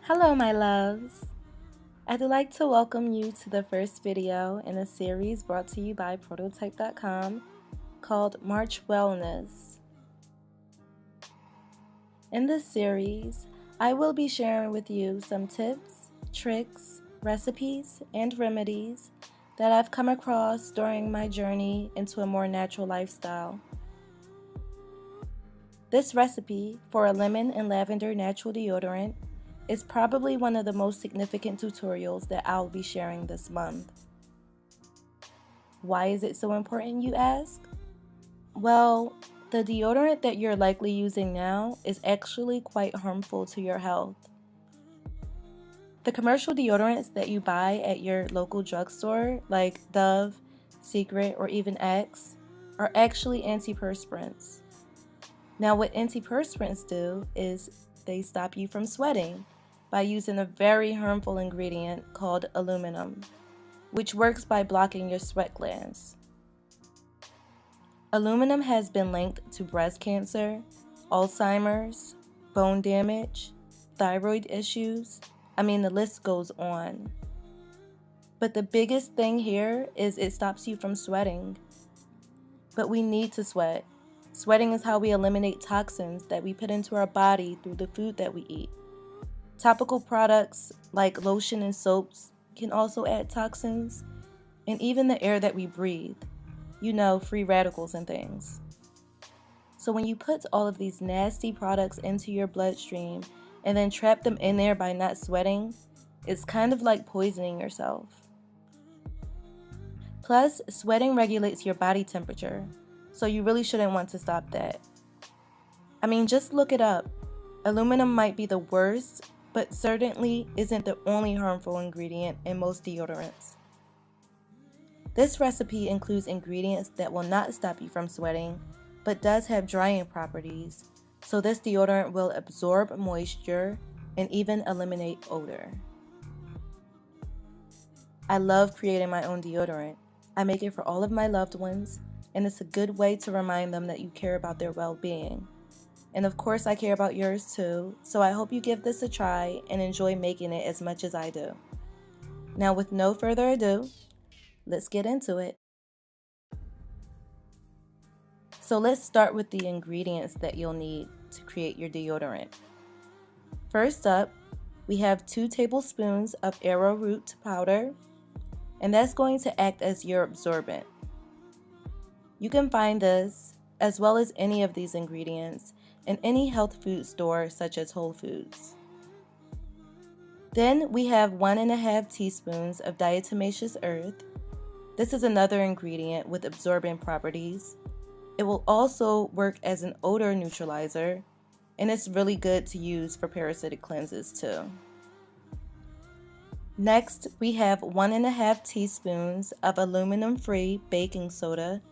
Hello, my loves. I'd like to welcome you to the first video in a series brought to you by Prototype.com called March Wellness. In this series, I will be sharing with you some tips, tricks, recipes, and remedies that I've come across during my journey into a more natural lifestyle. This recipe for a lemon and lavender natural deodorant is probably one of the most significant tutorials that I'll be sharing this month. Why is it so important, you ask? Well, the deodorant that you're likely using now is actually quite harmful to your health. The commercial deodorants that you buy at your local drugstore, like Dove, Secret, or even Axe, are actually antiperspirants. Now, what antiperspirants do is they stop you from sweating by using a very harmful ingredient called aluminum, which works by blocking your sweat glands. Aluminum has been linked to breast cancer, Alzheimer's, bone damage, thyroid issues. The list goes on. But the biggest thing here is it stops you from sweating. But we need to sweat. Sweating is how we eliminate toxins that we put into our body through the food that we eat. Topical products like lotion and soaps can also add toxins, and even the air that we breathe, free radicals and things. So when you put all of these nasty products into your bloodstream and then trap them in there by not sweating, it's kind of like poisoning yourself. Plus, sweating regulates your body temperature, so you really shouldn't want to stop that. Just look it up. Aluminum might be the worst, but certainly isn't the only harmful ingredient in most deodorants. This recipe includes ingredients that will not stop you from sweating, but does have drying properties, so this deodorant will absorb moisture and even eliminate odor. I love creating my own deodorant. I make it for all of my loved ones, and it's a good way to remind them that you care about their well-being. And of course, I care about yours too, so I hope you give this a try and enjoy making it as much as I do. Now, with no further ado, let's get into it. So let's start with the ingredients that you'll need to create your deodorant. First up, we have 2 tablespoons of arrowroot powder, and that's going to act as your absorbent. You can find this, as well as any of these ingredients, in any health food store such as Whole Foods. Then we have 1.5 teaspoons of diatomaceous earth. This is another ingredient with absorbent properties. It will also work as an odor neutralizer, and it's really good to use for parasitic cleanses too. Next, we have 1.5 teaspoons of aluminum-free baking soda,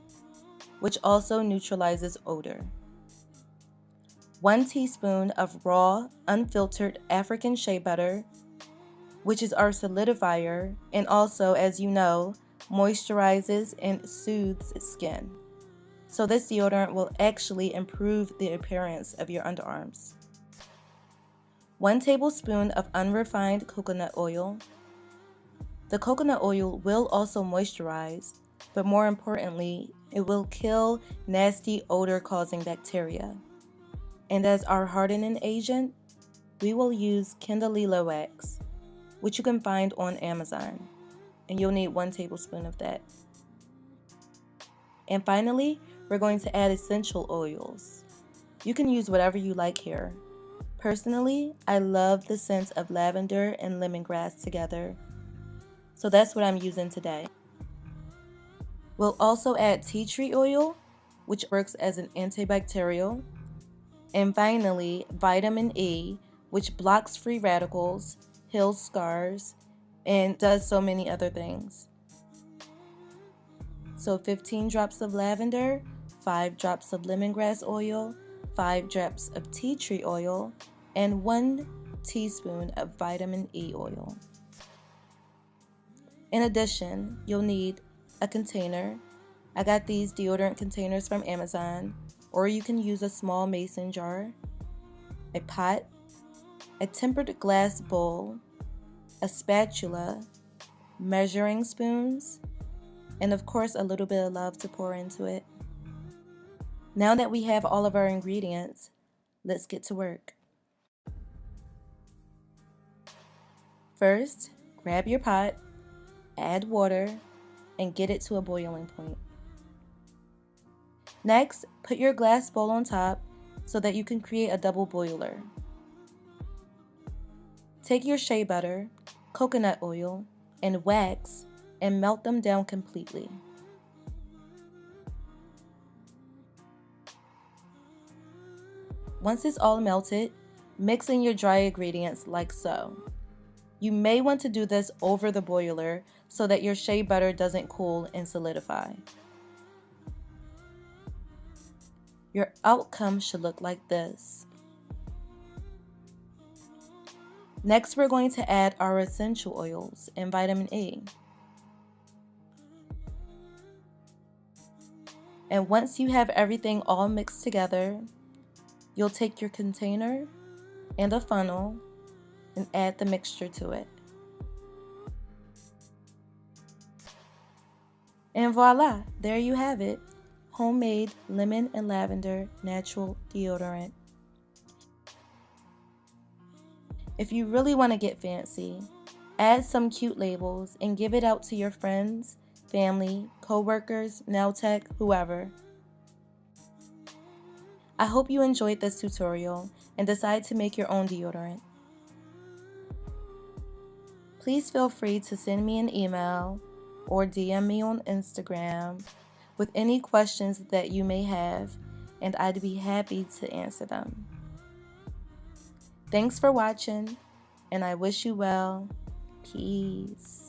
which also neutralizes odor. 1 teaspoon of raw, unfiltered African shea butter, which is our solidifier and also, as you know, moisturizes and soothes skin. So this deodorant will actually improve the appearance of your underarms. 1 tablespoon of unrefined coconut oil. The coconut oil will also moisturize, but more importantly, it will kill nasty odor-causing bacteria. And as our hardening agent, we will use Candelilla wax, which you can find on Amazon, and you'll need 1 tablespoon of that. And finally, we're going to add essential oils. You can use whatever you like here. Personally, I love the scent of lavender and lemongrass together, so that's what I'm using today. We'll also add tea tree oil, which works as an antibacterial. And finally, vitamin E, which blocks free radicals, heals scars, and does so many other things. So 15 drops of lavender, 5 drops of lemongrass oil, 5 drops of tea tree oil, and 1 teaspoon of vitamin E oil. In addition, you'll need a container. I got these deodorant containers from Amazon, or you can use a small mason jar, a pot, a tempered glass bowl, a spatula, measuring spoons, and of course a little bit of love to pour into it. Now that we have all of our ingredients, let's get to work. First, grab your pot, add water, and get it to a boiling point. Next, put your glass bowl on top so that you can create a double boiler. Take your shea butter, coconut oil, and wax and melt them down completely. Once it's all melted, mix in your dry ingredients like so. You may want to do this over the boiler so that your shea butter doesn't cool and solidify. Your outcome should look like this. Next, we're going to add our essential oils and vitamin E. And once you have everything all mixed together, you'll take your container and a funnel and add the mixture to it. And voila, there you have it. Homemade lemon and lavender natural deodorant. If you really want to get fancy, add some cute labels and give it out to your friends, family, co-workers, nail tech, whoever. I hope you enjoyed this tutorial and decide to make your own deodorant. Please feel free to send me an email or DM me on Instagram with any questions that you may have, and I'd be happy to answer them. Thanks for watching, and I wish you well. Peace.